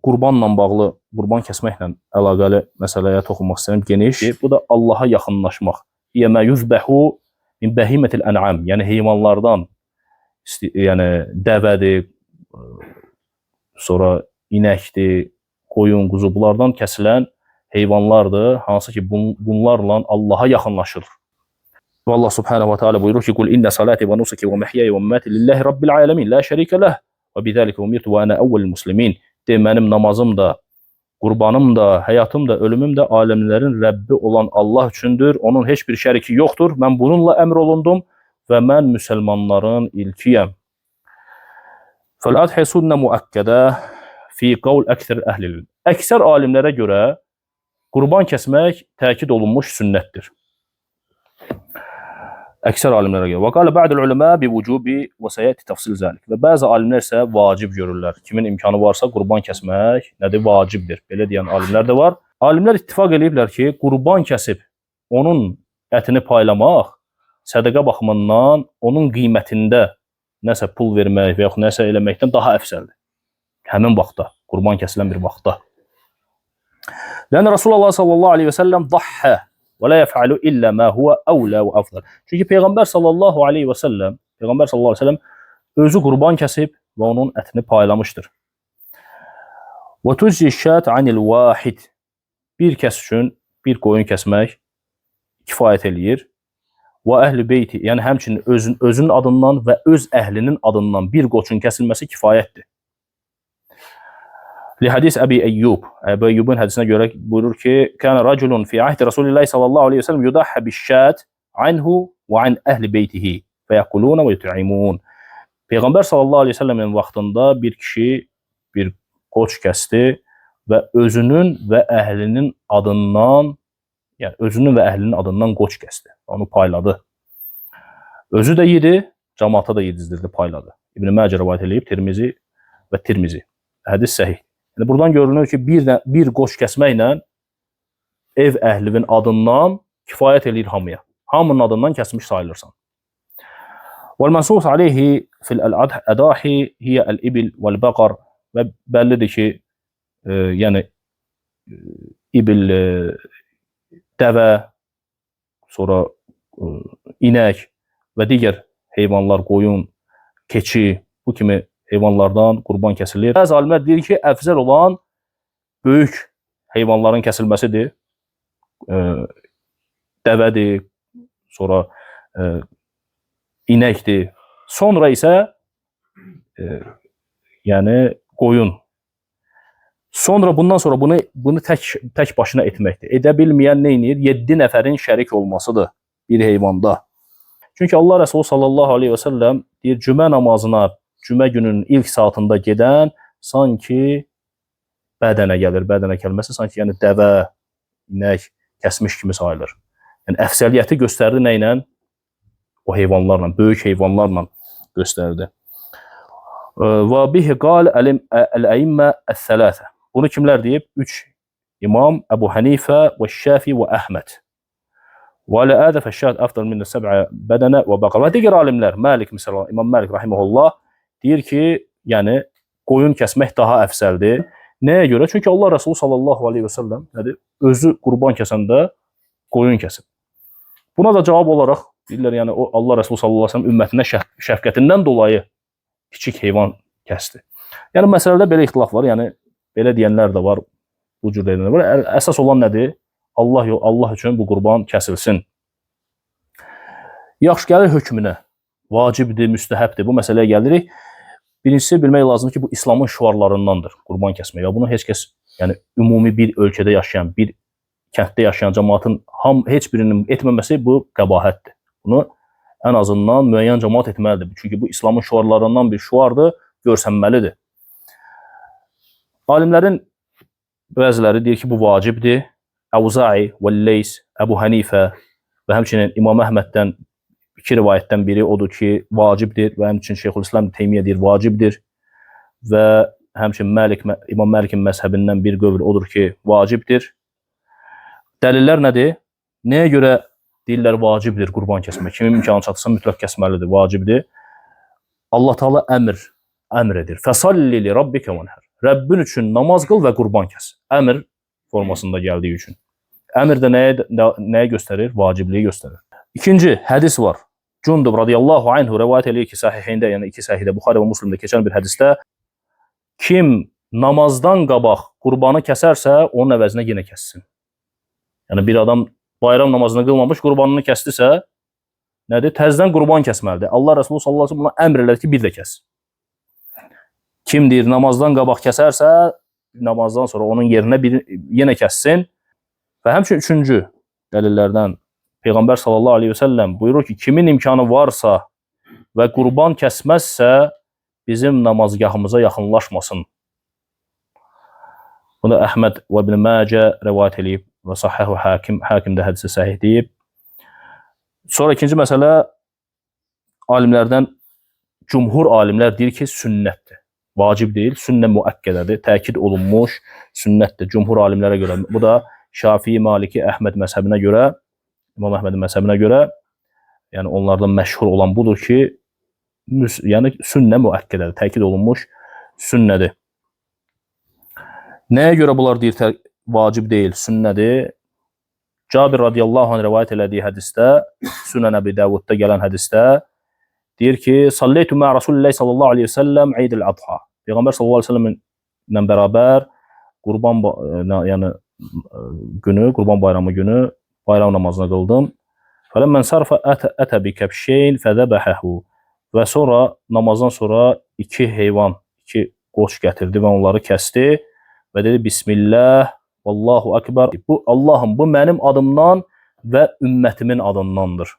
qurbanla bağlı, qurban kəsməklə əlaqəli məsələyə toxunmaq istəyirəm geniş. Bu da Allaha yaxınlaşmaq. Yemə yuzbəhu min bəhimətil ən'am. Yəni heyvanlardan, yəni dəvədir, sonra inəkdir, qoyun, quzu, bunlardan kəsilən heyvanlardır, hansı ki bunlarla Allaha yaxınlaşır. Və Allah subhanahu wa ta'ala buyurur ki: "Qul inna salati və nusuki və məhyaya və məmati lillahi rabbil alamin, la şərikə leh və bizəlikə umirtu və ana awwalul muslimin." De, mənim namazım da, qurbanım da, həyatım da, ölümüm də aləmlərin Rəbbi olan Allah üçündür. Onun heç bir şəriki yoxdur. Mən bununla əmr olundum və mən müsəlmanların ilkiyəm. Fəl-adhiyə sünnə müəkkədə fi qavl əksər əhlil. Əksər alimlərə görə qurban kəsmək təkid olunmuş sünnətdir. Əksər alimlərə görə. Və qalə bə'dül uləmə bi vücubi və səyəti təfsil zəlik. Və bəzi alimlər isə vacib görürlər. Kimin imkanı varsa qurban kəsmək nədir? Vacibdir. Belə deyən alimlər də var. Alimlər ittifaq ediblər ki, qurban kəsib onun ətini paylamaq sədəqə baxımından onun qiymətində nəsə pul vermək və yaxud nəsə eləməkdən daha əfsəldir. Həmin vaxtda, qurban kəsilən bir vaxtda. Yəni Rasulullah sallallahu aleyhi və səlləm dahhə və la yef'alu illə mə huvə əvlə və əfdəl. Çünki Peyğəmbər sallallahu aleyhi və səlləm özü qurban kəsib və onun ətini paylamışdır. Və tüczi şət anil vahid. Bir kəs üçün bir qoyun kəsmək kifayət eləyir. Və əhl-i beyti, yəni həmçinin özünün adından və öz əhlinin adından bir qoçun kəsilməsi kifayətdir. Lihadis Əbi Əyyub. Əbi Əyyubun hədisinə görə buyurur ki, Kənə raculun fi ahdi Rasulillah sallallahu aleyhi ve sellem yudahhə bişşət anhu və an əhli beytihi və yəquluna və yut'imun. Peyğəmbər sallallahu aleyhi ve sellemin vaxtında bir kişi bir qoç kəsdi və özünün və əhlinin adından, yəni özünün və əhlinin adından qoç kəsdi. Onu payladı. Özü də yedi, cəmaata da yedizdirdi, payladı. İbn-i Məcə rivayət edib, Tirmizi və Tirmizi. Hədis səhih. Yəni, buradan görünür ki, bir qoç kəsməklə ev əhlinin adından kifayət eləyir hamıya. Hamının adından kəsmiş sayılırsan. وَالْمَنْسُوسَ عَلَيْهِ فِي الْأَدَاحِ هِيَ الْإِبِلْ وَالْبَقَرِ. Və bəllidir ki, yəni ibil, dəvə, sonra inək və digər heyvanlar, qoyun, keçi, bu kimi heyvanlardan qurban kəsilir. Bəzi alimlər deyir ki, əfzəl olan böyük heyvanların kəsilməsidir. Dəvədir, sonra inəkdir. Sonra isə yəni qoyun. Sonra bundan sonra bunu tək başına etməkdir. Edə bilməyən nə edir? 7 nəfərin şərik olmasıdır bir heyvanda. Çünki Allah Rəsulü sallallahu aleyhi və səlləm deyir, cümə namazına cümə gününün ilk saatında gedən sanki bədənə gəlir. Bədənə gəlməsi sanki yəni dəvə, inək kəsmiş kimi sayılır. Yəni əfsəliyyəti göstərdi nə ilə? O heyvanlarla, böyük heyvanlarla göstərdi. Və bihi qal əl-əimmə əs-sələsə. Bunu kimlər deyib? 3 imam, Əbu Hənifə və Şəfi və Əhməd. Və lə-ədə fəşşət əfdəl minə səb'ə bədənə və bəqər. Və digər alimlər, Məlik məsələn, İmam Məlik rahiməhullah deyir ki, yəni qoyun kəsmək daha əfsəldir. Nəyə görə? Çünki Allah Rəsulü sallallahu aleyhi və səlləm özü qurban kəsəndə qoyun kəsib. Buna da cavab olaraq deyirlər, yəni Allah Rəsulü sallallahu aleyhi və səlləm ümmətinə şəfqətindən dolayı kiçik heyvan kəsdi. Yəni məsələdə belə ixtilaf var, yəni belə deyənlər də var, bu cür deyənlər var. Əsas olan nədir? Allah üçün bu qurban kəsilsin. Yaxşı, gəlir hökmünə. Vacibdir, müstəhəbdir. Bu məsələyə gəlirik. Birincisi, bilmək lazımdır ki, bu İslamın şüarlarındandır qurban kəsmək. Və bunu heç kəs, yəni ümumi bir ölkədə yaşayan, bir kənddə yaşayan cəmaatın heç birinin etməməsi bu qəbahətdir. Bunu ən azından müəyyən cəmaat etməlidir. Çünki bu İslamın şüarlarından bir şüardır, görsənməlidir. Alimlərin bəziləri deyir ki, bu vacibdir. Əvza'i və Leys, Əbu Hənifə və həmçinin İmam Əhməddən 2 rivayətdən biri odur ki, vacibdir və həmçinin Şeyxülislam Teymiyyə deyir, vacibdir və həmçinin İmam Məlikin məzhəbindən bir qövl odur ki, vacibdir. Dəlillər nədir? Nəyə görə deyirlər vacibdir qurban kəsmək? Kimin imkanı çatırsa mütləq kəsməlidir, vacibdir. Allah Teala əmr edir. Fəsalli li rabbikə vənhər. Rəbbin üçün namaz qıl və qurban kəs. Əmr formasında gəldiyi üçün. Əmr də nəyə göstərir? Vacibliyi göstərir. İkinci hədis var. Cundub radiyallahu anhu rəvayət eləyir ki, sahihində, yəni iki sahihdə, Buxari və Müslimdə keçən bir hədisdə kim namazdan qabaq qurbanı kəsərsə, onun əvəzinə yenə kəssin. Yəni bir adam bayram namazını qılmamış, qurbanını kəsdisə, nədir? Təzdən qurban kəsməlidir. Allah Resulü sallallahu əleyhi və səlləm buna əmr elədi ki, bir də kəs. Kim deyir namazdan qabaq kəsərsə, namazdan sonra onun yerinə yenə kəssin. Və həmçinin üçüncü dəlillərdən Peyğəmbər sallallahu əleyhi və səlləm buyurur ki, kimin imkanı varsa və qurban kəsməzsə, bizim namazgahımıza yaxınlaşmasın. Bunu Əhməd və İbn Məcə rivayət eləyib və Sahih Hakim də hədisi səhih deyib. Sonra ikinci məsələ, alimlərdən cümhur alimlər deyir ki, sünnətdir. Vacib deyil, sünnə müəkkədədir, təkid olunmuş sünnətdir cümhur alimlərə görə. Bu da Şafii, Maliki, Əhməd məzhəbinə görə, İmam Əhmədin məzhəbinə görə, yəni onlardan məşhur olan budur ki, yəni sünnə müəkkədədir, təkid olunmuş sünnədir. Nəyə görə bunlar deyir vacib deyil, sünnədir? Cabir radiyallahu anh rivayət elədiyi hədisdə, Sünən Əbi Davudda gələn hədisdə deyir ki, Salleytu mə Rasulullah sallallahu aleyhi ve sellem İdil Adha. Peyğəmbər sallallahu aleyhi ve sellemlə bərabər qurban günü, qurban bayramı günü bayram namazına qıldım. Fələmmən sarfa ətə bi kəbşeyn fədəbəhəhu. Və sonra, namazdan sonra iki heyvan, iki qoç gətirdi və onları kəsdi və dedi, Bismillah, Allahu Akbar. Bu, Allahım, bu mənim adımdan və ümmətimin adındandır.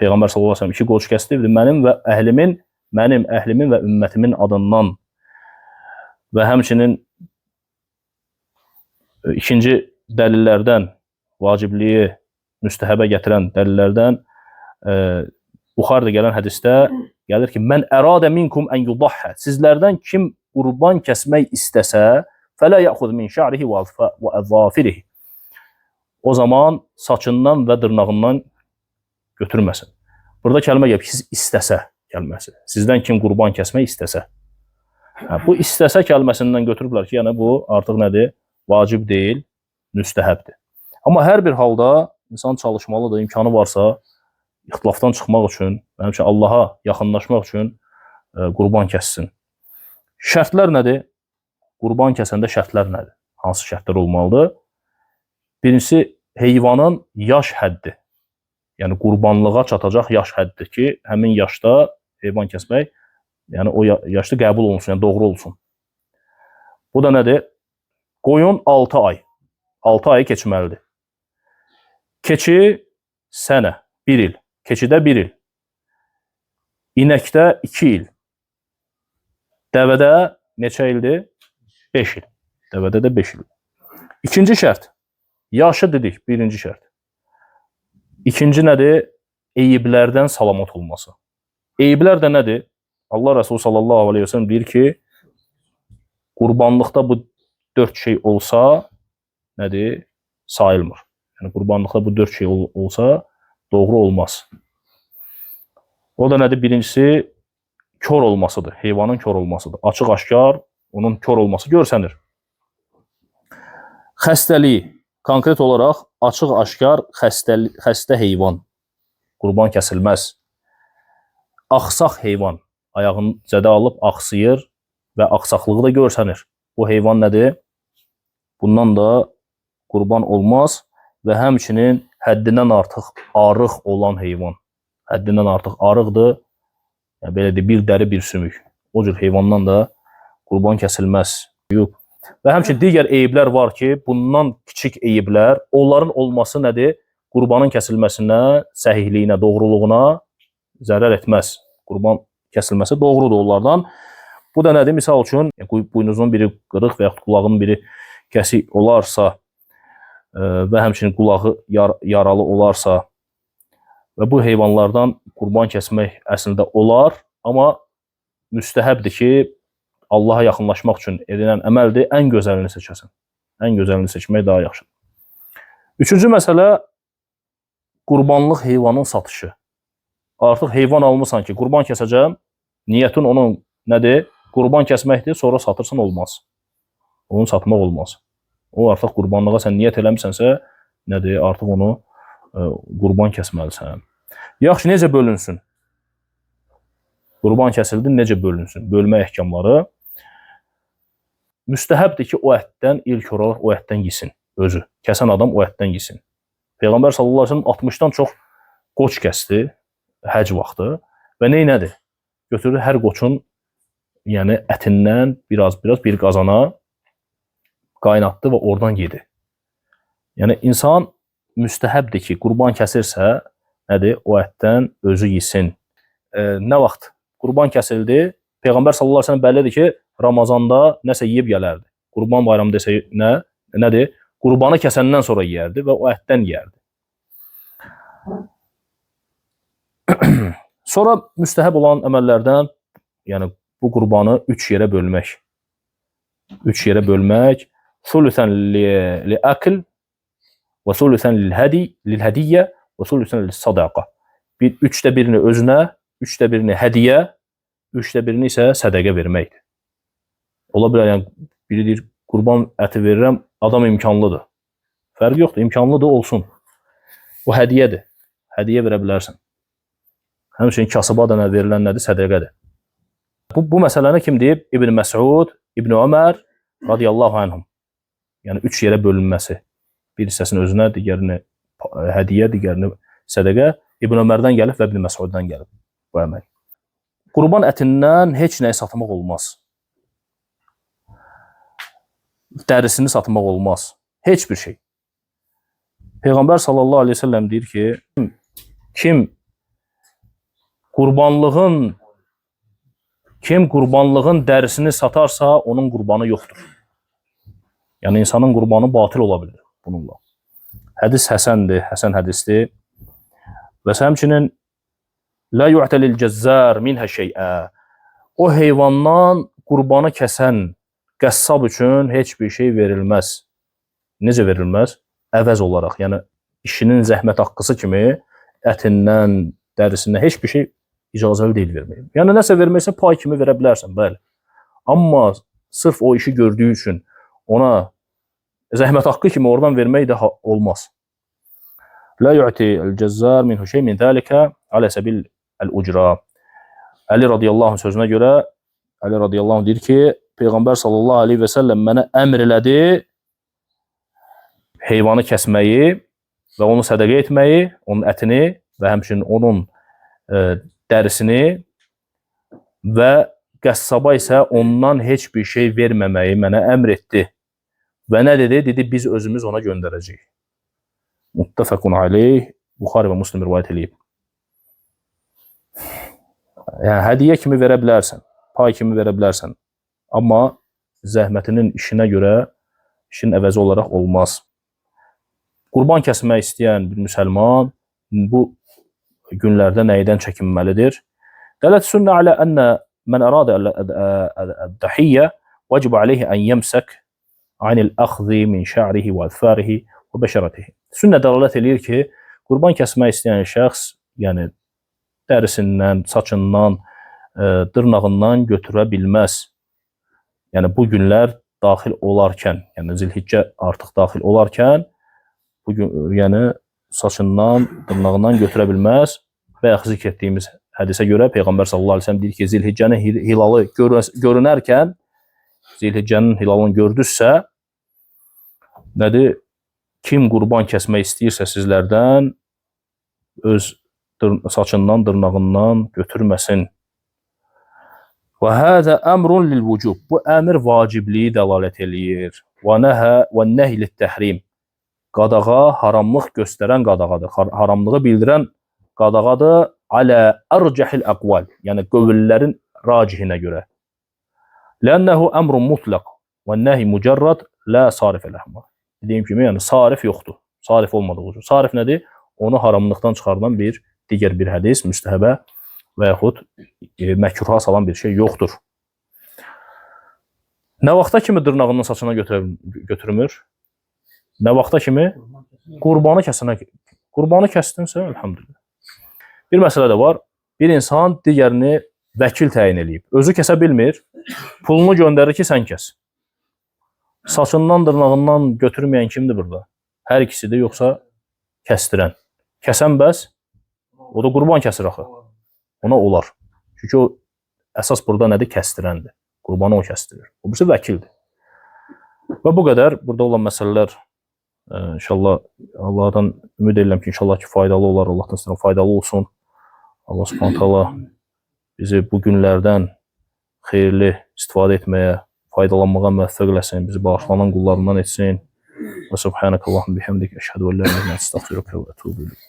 Peyğəmbər sallallahu aleyhi ve sellem iki qoç kəsdi, mənim və əhlimin, mənim əhlimin və ümmətimin adından. Və həmçinin ikinci dəlillərdən, vacibliyi müstəhəbə gətirən dəlillərdən Buxarıda gələn hədisdə gəlir ki, mən əradə minkum ən yudahhə. Sizlərdən kim qurban kəsmək istəsə, fələ yəxud min şə'rihi və əzafirihi. O zaman saçından və dırnağından götürməsin. Burada kəlmə gəlib, siz istəsə kəlməsi. Sizdən kim qurban kəsmək istəsə. Bu istəsə kəlməsindən götürüblər ki, yəni bu artıq nədir? Vacib deyil, müstəhəbdir. Amma hər bir halda insan çalışmalıdır, imkanı varsa, ixtilafdan çıxmaq üçün, həmçinin Allaha yaxınlaşmaq üçün qurban kəssin. Şərtlər nədir? Qurban kəsəndə şərtlər nədir? Hansı şərtlər olmalıdır? Birincisi, heyvanın yaş həddi. Yəni, qurbanlığa çatacaq yaş həddidir ki, həmin yaşda heyvan kəsmək, yəni o yaşda qəbul olunsun, yəni doğru olsun. Bu da nədir? Qoyun 6 ay. 6 ayı keçməlidir. Keçi sənə, 1 il. Keçidə 1 il. İnəkdə 2 il. Dəvədə neçə ildir? 5 il. Dəvədə də 5 il. İkinci şərt. Yaşı dedik, birinci şərt. İkinci nədir? Eyiblərdən salamat olması. Eyiblər də nədir? Allah Resulü sallallahu aleyhi ve sellem deyir ki, qurbanlıqda bu 4 şey olsa, nədir? Sayılmır. Yəni, qurbanlıqda bu 4 şey olsa, doğru olmaz. O da nədir? Birincisi, kör olmasıdır. Heyvanın kör olmasıdır. Açıq-aşkar onun kör olması görsənir. Xəstəliyi, konkret olaraq açıq-aşkar xəstə heyvan qurban kəsilməz. Axsaq heyvan ayağını zədə alıb axsıyır və axsaqlığı da görsənir. Bu heyvan nədir? Bundan da qurban olmaz və həmçinin həddindən artıq arıq olan heyvan. Həddindən artıq arıqdır. Yəni, belə deyil, bir dəri, bir sümük. O cür heyvandan da qurban kəsilməz. Və həmçinin digər eyiblər var ki, bundan kiçik eyiblər, onların olması nədir? Qurbanın kəsilməsinə, səhihliyinə, doğruluğuna zərər etməz. Qurban kəsilməsi doğrudur onlardan. Bu da nədir? Misal üçün, buynuzun biri qırıq və yaxud qulağının biri kəsik olarsa və həmçinin qulağı yaralı olarsa və bu heyvanlardan qurban kəsmək əslində olar, amma müstəhəbdir ki, Allaha yaxınlaşmaq üçün edilən əməldir, ən gözəlini seçəsən. Ən gözəlini seçmək daha yaxşıdır. Üçüncü məsələ, qurbanlıq heyvanın satışı. Artıq heyvan almısan ki, qurban kəsəcəm, niyyətin onun nədir? qurban kəsməkdir, sonra satırsan olmaz. Onu satmaq olmaz. O artıq qurbanlığa sən niyyət eləmisənsə, nədir? Artıq onu qurban kəsməlisən. Yaxşı, necə bölünsün? Qurban kəsildi, necə bölünsün? Bölmə əhkamları. Müstəhəbdir ki, o ətdən ilk olaraq o ətdən yesin. Özü. Kəsən adam o ətdən yesin. Peyğəmbər sallallahu əleyhi və səlləm 60-dan çox qoç kəsdi həcc vaxtı və nədir? Götürdü hər qoçun yəni ətindən biraz bir qazana qaynatdı və oradan yedi. Yəni insan müstəhəbdir ki, qurban kəsirsə, nədir? O ətdən özü yesin. Nə vaxt qurban kəsildi? Peyğəmbər sallallahu əleyhi və səlləm bəllidir ki, Ramazanda nəsə yeyib gələrdi. Qurban bayramı desə nədir? Qurbanı kəsəndən sonra yeyərdi və o ətdən yeyərdi. Sonra müstəhəb olan əməllərdən, yəni bu qurbanı 3 yerə bölmək. 3 yerə bölmək. Thuluthan li-akl və thuluthan lil-hadiyyə və thuluthan lis-sadaqa. 3də birini özünə, 3də birini hədiyyə, 3də birini isə sədəqə verməkdir. Ola bilər, yəni biri deyir, qurban əti verirəm, adam imkanlıdır. Fərqi yoxdur, imkanlıdır, olsun. O hədiyyədir. Hədiyyə verə bilərsən. Həmçinin kasıba adına verilən nədir? Sədəqədir. Bu məsələni kim deyib? İbn Məsud, İbn Ömər radiyallahu anhum. Yəni 3 yerə bölünməsi. Bir hissəsini özünə, digərini hədiyyə, digərini sədəqə. İbn Ömərdən gəlib və İbn Məsuddan gəlib bu əməl. Qurban ətindən heç nəyi satmaq olmaz. Dərisini satmaq olmaz. Heç bir şey. Peyğəmbər sallallahu aleyhi ve sellem deyir ki, kim qurbanlığın dərisini satarsa, onun qurbanı yoxdur. Yəni insanın qurbanı batil ola bilər bununla. Hədis həsəndir, həsən hədisdir. Və həmçinin la yu'talil cəzzar minhə şeyə. O heyvandan qurbanı kəsən qəssab üçün heç bir şey verilməz. Necə verilməz? Əvəz olaraq, yəni işinin zəhmət haqqısı kimi ətindən, dərisindən heç bir şey icazəli deyil vermək. Yəni nəsə verməksə pay kimi verə bilərsən, bəli. Amma sırf o işi gördüyü üçün ona zəhmət haqqı kimi oradan vermək də olmaz. La yu'ti el-cəzzar minhu şey min zəlikə alə səbil el-ucra. Əli radiyallahu anh sözünə görə, Əli radiyallahu anh deyir ki, Peyğəmbər sallallahu aleyhi və səlləm mənə əmr elədi heyvanı kəsməyi və onu sədəqə etməyi, onun ətini və həmçinin onun dərisini və qəssaba isə ondan heç bir şey verməməyi mənə əmr etdi. Və nə dedi? Dedi, biz özümüz ona göndərəcəyik. Muttafaqun aleyh, Buxari və Müslim rivayət edib. Yəni, hədiyyə kimi verə bilərsən, pay kimi verə bilərsən. Amma zəhmətinin işinə görə işin əvəzi olaraq olmaz. Qurban kəsmək istəyən bir müsəlman bu günlərdə nəydən çəkinməlidir? Dələt sünnə alə ənə mən əradə əd-dəhiyyə vəcib aleyhi ən yəmsək anil əxzi min şə'rihi və əzfərihi və bəşərətihi. Sünnə dəlalət eləyir ki, qurban kəsmək istəyən şəxs, yəni dərisindən, saçından, dırnağından götürə bilməz. Yəni bu günlər daxil olarkən, yəni Zilhiccə artıq daxil olarkən, bu gün, yəni saçından, dırnağından götürə bilməz və ya zikr etdiyimiz hədisə görə Peyğəmbər sallallahu aleyhi ve sellem deyir ki, Zilhiccənin hilalı görünərkən, Zilhiccənin hilalını gördüzsə, nədir? Kim qurban kəsmək istəyirsə sizlərdən öz saçından, dırnağından götürməsin. Və həzə əmrun lil-vücub. Bu əmr vacibliyi dəlalət eləyir. Və nəhi lit-təhrim. Qadağa, haramlıq göstərən qadağadır. Haramlığı bildirən qadağadır. Alə ərcəhil əqval. Yəni qövüllərin racihinə görə. Lənnəhu əmrun mutlaq. Və nəhi mücərrad lə sarif ələhmə. Dediyim kimi, yəni sarif yoxdur. Sarif olmadığı üçün. Sarif nədir? Onu haramlıqdan çıxardan digər bir hədis, müstəhəbə və yaxud məkruha salan bir şey yoxdur. Nə vaxta kimi dırnağından saçına götürmür? Nə vaxta kimi? Qurbanı kəsənə. Qurbanı kəsdinsə, elhamdülillah. Bir məsələ də var. Bir insan digərini vəkil təyin eləyib. Özü kəsə bilmir, pulunu göndərir ki, sən kəs. Saçından, dırnağından götürməyən kimdir burada? Hər ikisidir, yoxsa kəstirən? Kəsən bəs, o da qurban kəsir axı. Ona olar. Çünki o əsas burada nədir? Kəstirəndir. Qurbanı o kəstirir. O birisi vəkildir. Və bu qədər. Burada olan məsələlər inşallah Allahdan ümid edirəm ki, inşallah ki, faydalı olar. Allahdan sizə faydalı olsun. Allah Subhanahu taala bizi bu günlərdən xeyirli istifadə etməyə, faydalanmağa müvəffəq eləsin, bizi bağışlanan qullarından etsin. Və subhanakallahumma bihamdik, əşhədu en la ilahe illə ente, estağfiruke və etûbü ileyk.